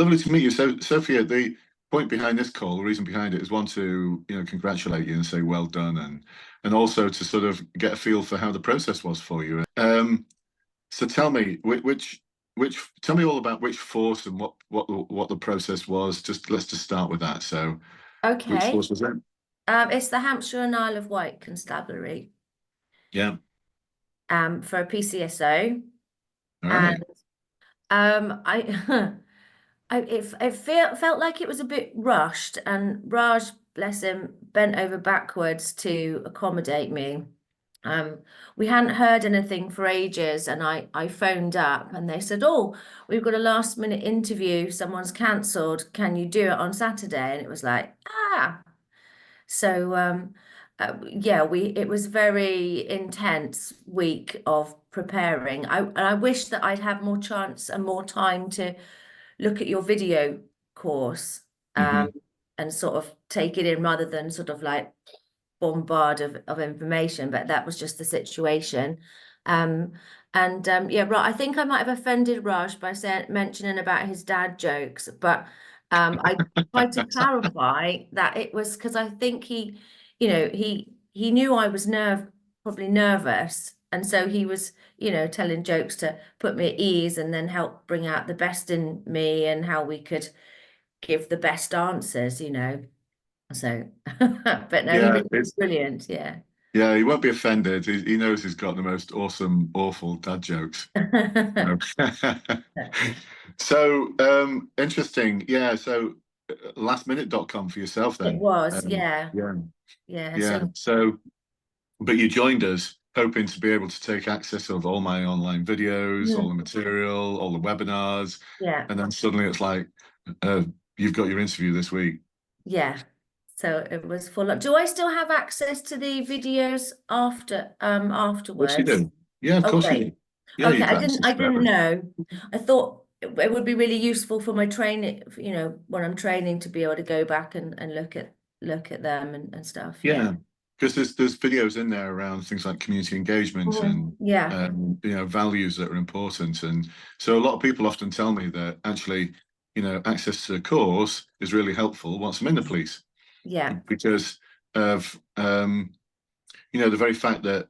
Lovely to meet you. So, Sophia, the point behind this call, the reason behind it is one to, congratulate you and say well done, and also to sort of get a feel for how the process was for you. So tell me tell me all about which force and what the process was. Let's just start with that. So, which Okay. force was it? It's the Hampshire and Isle of Wight Constabulary, Yeah. for a PCSO. All And right. I it felt like it was a bit rushed, and Raj, bless him, bent over backwards to accommodate me. Um, we hadn't heard anything for ages, and I phoned up and they said, "Oh, we've got a last minute interview. Someone's cancelled. Can you do it on Saturday?" And it was like, ah. So yeah, it was very intense week of preparing. I wish that I'd have more chance and more time to look at your video course, um, Hmm. and sort of take it in rather than sort of like bombard of information. But that was just the situation. Um, and yeah, right. I think I might have offended Raj by mentioning about his dad jokes, but I tried to clarify that it was because I think he knew I was probably nervous, and so he was telling jokes to put me at ease and then help bring out the best in me and how we could give the best answers. So, but no, he Yeah, was brilliant. Yeah. yeah, he won't be offended. He knows he's got the most awesome, awful dad jokes. No. So, interesting. Yeah, so lastminute.com for yourself It then. was, yeah, Yeah, yeah. yeah. So, So, but you joined us hoping to be able to take access of all my online videos, all the mhm, material, all the webinars, yeah, and then suddenly it's like, uh, you've got your interview this week. yeah. So it was full of. Do I still have access to the videos Of course you afterwards? do. Yeah, of Oh, course you great. do. Yeah, Okay, you've I got didn't access I to didn't everything. know. I thought it would be really useful for my training, when I'm training to be able to go back and look at them and stuff. Yeah. Yeah, because there's videos in there around things like community engagement and Yeah. values that are important, and so a lot of people often tell me that actually access to a course is really helpful once I'm in the police Yeah. because of the very fact that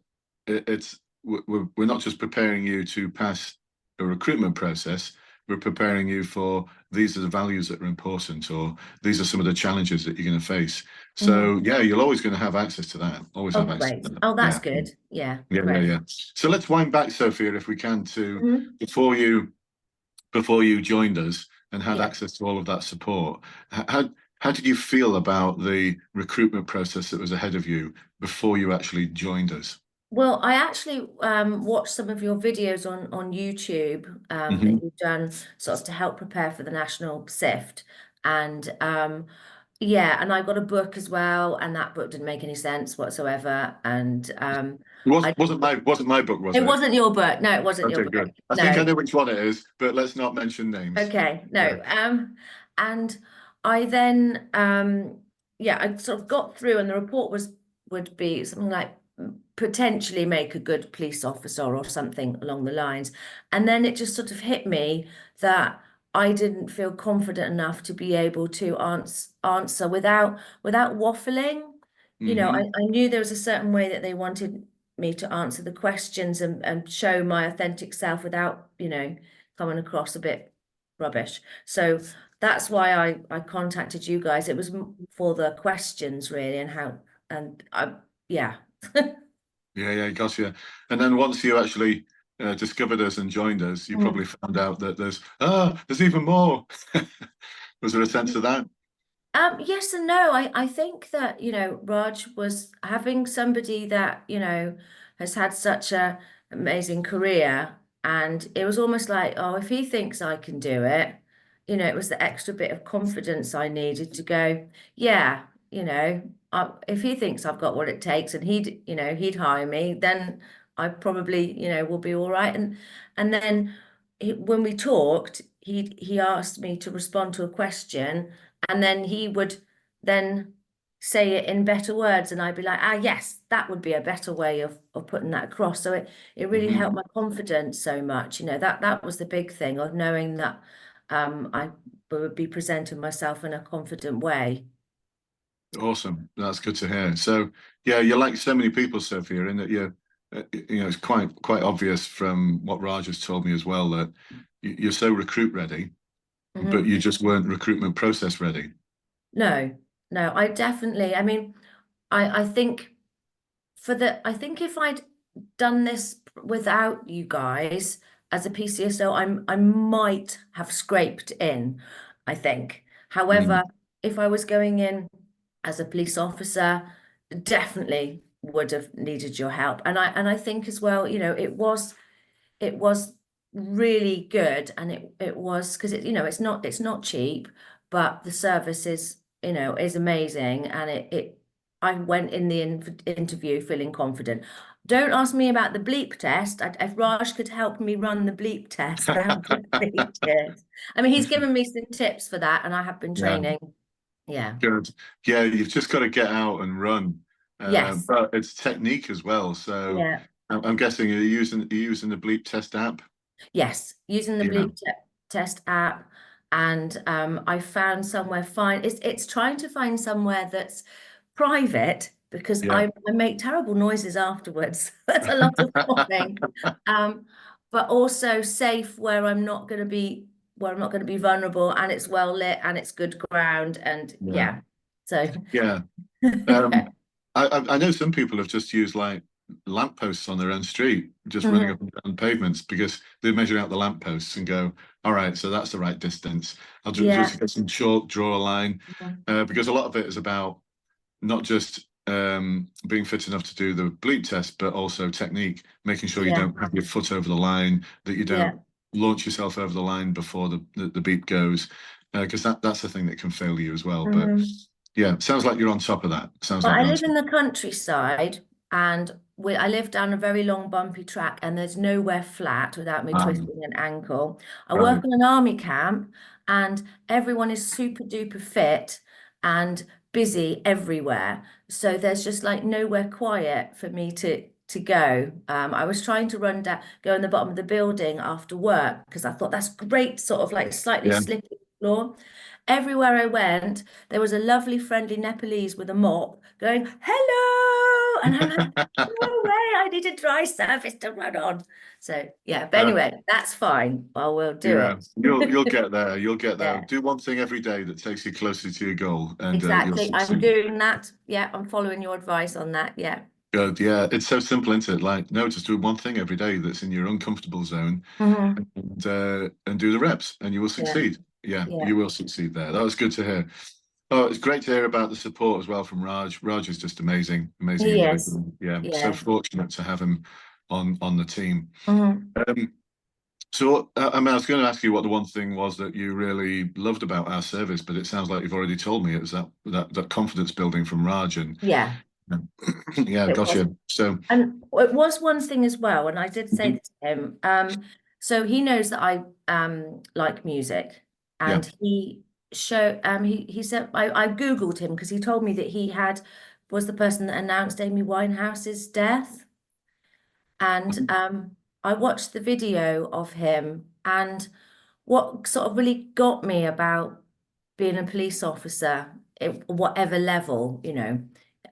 we're not just preparing you to pass a recruitment process, we're preparing you for these are the values that are important, or these are some of the challenges that you're going to face. Mhm. So yeah, you're always going to have access to that. Always Oh, have access great. to that. Oh, that's Yeah, good. Yeah, yeah, yeah, great. yeah. So let's wind back, Sophia, if we can, to Mhm. before you joined us and had Yeah. access to all of that support. How did you feel about the recruitment process that was ahead of you before you actually joined us? Well, I actually watched some of your videos on YouTube, that Hmm. you've done sort of to help prepare for the national SIFT. And yeah, and I got a book as well, and that book didn't make any sense whatsoever. And I Wasn't my book, was it it? wasn't your book. No, it wasn't your Okay, book. good. I think I No. know which one it is, but let's not mention names. Okay, Yeah. no. And I then yeah, I sort of got through, and the report would be something like potentially make a good police officer or something along the lines. And then it just sort of hit me that I didn't feel confident enough to be able to answer without waffling. Hmm. I knew there was a certain way that they wanted me to answer the questions and show my authentic self without, coming across a bit rubbish. So that's why I contacted you guys. It was for the questions really, and how, and I, yeah. Yeah, yeah, gotcha. And then once you actually discovered us and joined us, you Mm. probably found out that there's even more. Was there a sense of that? Yes and no. I think that, Raj was having somebody that, has had such a amazing career, and it was almost like, oh, if he thinks I can do it, it was the extra bit of confidence I needed to go, yeah, if he thinks I've got what it takes and he'd hire me, then I probably, will be all right. And then when we talked, he asked me to respond to a question, and then he would then say it in better words, and I'd be like, ah, yes, that would be a better way of putting that across. So it really Hmm. helped my confidence so much. That was the big thing of knowing that I would be presenting myself in a confident way. Awesome. That's good to hear. So yeah, you're like so many people, Sophia, in that it's quite obvious from what Raj has told me as well that you're so recruit ready, but you just weren't recruitment process ready. No, no, I definitely, I mean, I think I think if I'd done this without you guys as a PCSO, I might have scraped in, I think. However, Mm. if I was going in as a police officer, definitely would have needed your help. And I think as well, it was really good, and it was because it's not cheap, but the service is is amazing, and it I went in the interview feeling confident. Don't ask me about the bleep test. If Raj could help me run the bleep test, that would be good. I mean, he's given me some tips for that, and I have been Yeah, training. Yeah. good. Yeah, you've just got to get out and run. Yes. But it's technique as well. So Yeah. I'm guessing you're using the bleep test app. Yes, using the Yeah, test app, and I found somewhere fine. It's trying to find somewhere that's private because yeah. I make terrible noises afterwards. That's a lot of coughing, um, but also safe where I'm not going to be vulnerable, and it's well lit and it's good ground, and Yeah. yeah. So Yeah. yeah. Um, I know some people have just used like lampposts on their own street, just running Mhm. up and down pavements because they measure out the lampposts and go, all right, so that's the right distance. I'll just Yeah. get some chalk, draw a line, Mhm. because a lot of it is about not just being fit enough to do the bleep test, but also technique, making sure you Yeah. don't have your foot over the line, that you Yeah. don't launch yourself over the line before the beep goes, because that's the thing that can fail you as well. But Mhm. yeah, sounds like you're on top of that. Sounds Well, like I you're on live top. in the countryside, and I live down a very long bumpy track, and there's nowhere flat without me Um, twisting an ankle. I work right. in an army camp, and everyone is super duper fit and busy everywhere. So there's just like nowhere quiet for me to go. I was trying to go in the bottom of the building after work because I thought that's great, sort of like slightly Yeah. slippy floor. Everywhere I went, there was a lovely, friendly Nepalese with a mop going, hello. And I'm like, no way, I need a dry surface to run on. So, yeah, but Uh, anyway, that's fine. I will do yeah. it. You'll get there. You'll get there. Yeah, Do one thing every day that takes you closer to your goal, and you'll exactly. I'm succeed. doing that. Yeah, I'm following your advice on that. Yeah. Good. Yeah. It's so simple, isn't it? Like, no, just do one thing every day that's in your uncomfortable zone, Hmm. and do the reps, and you will Yeah. succeed. Yeah, Yeah. you will succeed there. That was good to hear. Oh, it's great to hear about the support as well from Raj. Raj is just amazing, amazing He is. individual. Yeah, so Yeah. fortunate to have him on the team. Hmm. Um, so, I mean, I was going to ask you what the one thing was that you really loved about our service, but it sounds like you've already told me it was that confidence building from Raj, and Yeah, yeah, it was. gotcha. So, And it was one thing as well, and I did say mhm, this to him. So he knows that I like music, yeah, and he said I Googled him because he told me that was the person that announced Amy Winehouse's death, and I watched the video of him, and what sort of really got me about being a police officer, whatever level,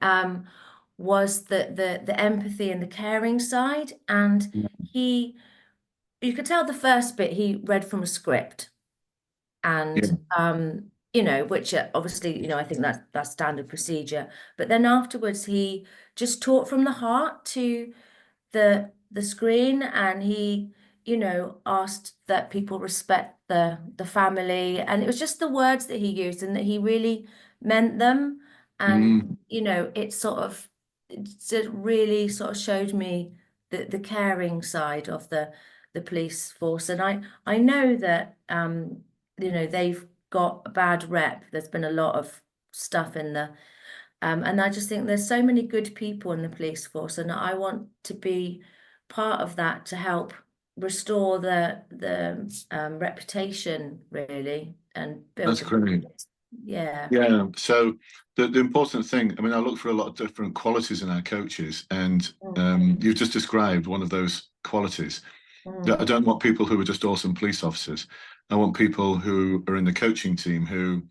um, was the empathy and the caring side. And he, you could tell the first bit he read from a script, yeah, and which obviously, I think that's standard procedure. But then afterwards, he just taught from the heart to the screen, and he asked that people respect the family, and it was just the words that he used and that he really meant them. And mm, it really sort of showed me the caring side of the police force. And I know that they've got a bad rep. There's been a lot of stuff in the and I just think there's so many good people in the police force, and I want to be part of that to help restore the reputation, really, and build that's the great. confidence. Yeah. Yeah. So the important thing, I mean, I look for a lot of different qualities in our coaches, and Mm, you've just described one of those qualities. mm, I don't want people who are just awesome police officers. I want people who are in the coaching team who,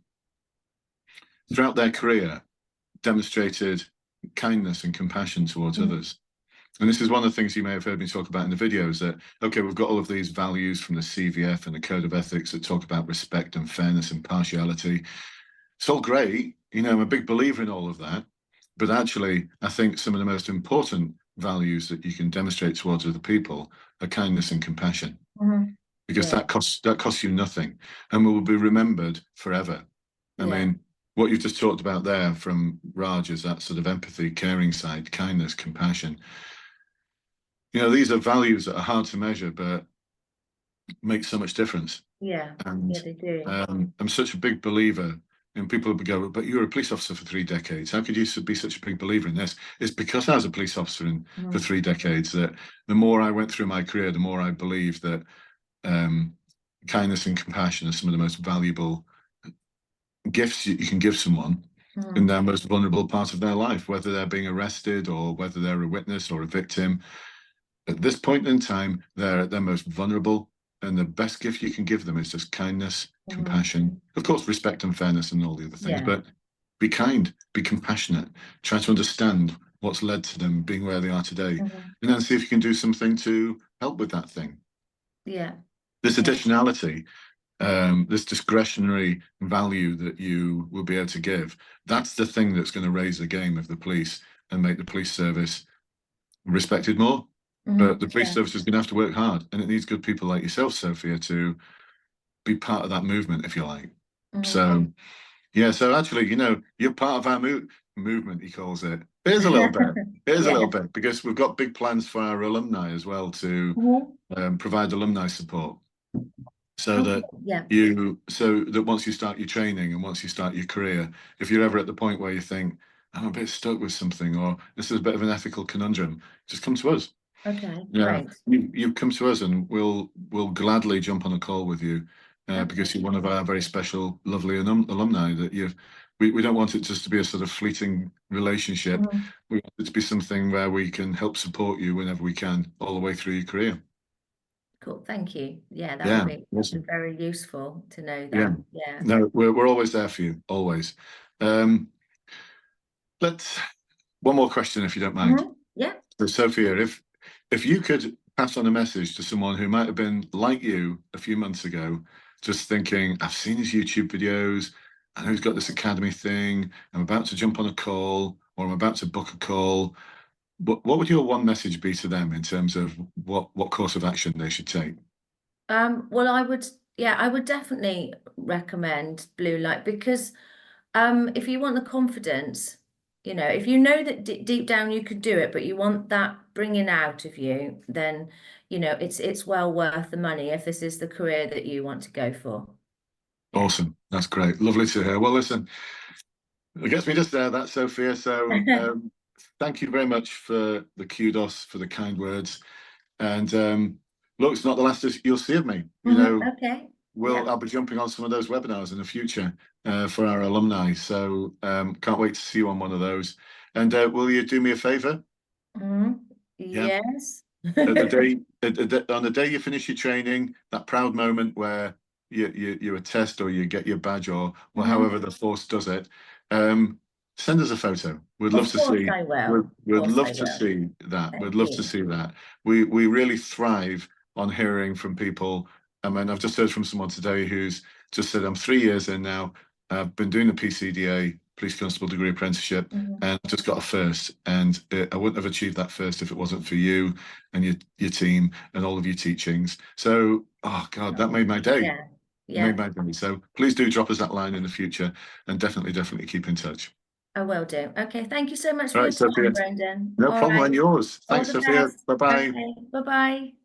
throughout their career, demonstrated kindness and compassion towards others. And this is one of the things you may have heard me talk about in the videos, that, okay, we've got all of these values from the CVF and the Code of Ethics that talk about respect and fairness and partiality. It's all great. You know, I'm a big believer in all of that. But actually, I think some of the most important values that you can demonstrate towards other people are kindness and compassion. Because that costs you nothing and will be remembered forever. I mean, what you've just talked about there from Raj is that sort of empathy, caring side, kindness, compassion. You know, these are values that are hard to measure, but make so much difference. And they do. I'm such a big believer, and people would go, but you were a police officer for 3 decades. How could you be such a big believer in this? It's because I was a police officer for 3 decades that the more I went through my career, the more I believed that kindness and compassion are some of the most valuable gifts you can give someone in their most vulnerable part of their life, whether they're being arrested or whether they're a witness or a victim. At this point in time, they're at their most vulnerable, and the best gift you can give them is just kindness, compassion, of course, respect and fairness and all the other things, but be kind, be compassionate, try to understand what's led to them being where they are today, and then see if you can do something to help with that thing. This additionality, this discretionary value that you will be able to give, that's the thing that's going to raise the game of the police and make the police service respected more. But the police service is going to have to work hard, and it needs good people like yourself, Sophia, to be part of that movement, if you like. So, yeah, so actually, you know, you're part of our movement, he calls it. Here's a little bit. Here's a little bit, because we've got big plans for our alumni as well to provide alumni support. So that once you start your training and once you start your career, if you're ever at the point where you think, I'm a bit stuck with something, or this is a bit of an ethical conundrum, just come to us. Great. You come to us and we'll gladly jump on a call with you, because you're one of our very special, lovely alumni that we don't want it just to be a sort of fleeting relationship. We want it to be something where we can help support you whenever we can, all the way through your career. Cool, thank you. That would be awesome. Very useful to know that. No, we're always there for you, always. Let's one more question, if you don't mind. So, Sophia, if you could pass on a message to someone who might have been like you a few months ago, just thinking, I've seen his YouTube videos, I know he's got this academy thing, I'm about to jump on a call, or I'm about to book a call, what would your one message be to them in terms of what course of action they should take? Well, I would definitely recommend Bluelight, because if you want the confidence, you know, if you know that deep down you could do it, but you want that bringing out of you, then, you know, it's well worth the money if this is the career that you want to go for. Awesome. That's great. Lovely to hear. Well, listen, it gets me just there, that's Sophia. So thank you very much for the kudos, for the kind words. And look, it's not the last you'll see of me. You know, I'll be jumping on some of those webinars in the future for our alumni. So can't wait to see you on one of those. And will you do me a favor? Yes. On the day you finish your training, that proud moment where you attest or you get your badge, or however the force does it, send us a photo. We'd love to see. We'd love to see that. We'd love to see that. We really thrive on hearing from people. I mean, I've just heard from someone today who's just said, I'm 3 years in now. I've been doing the PCDA, Police Constable Degree Apprenticeship, and I just got a first. And I wouldn't have achieved that first if it wasn't for you and your team and all of your teachings. So, oh God, that made my day. Made my day. So please do drop us that line in the future, and definitely keep in touch. I will do. Okay, thank you so much for your time, Brendan. No problem, and yours. Thanks, Sophia. Bye-bye. Bye-bye.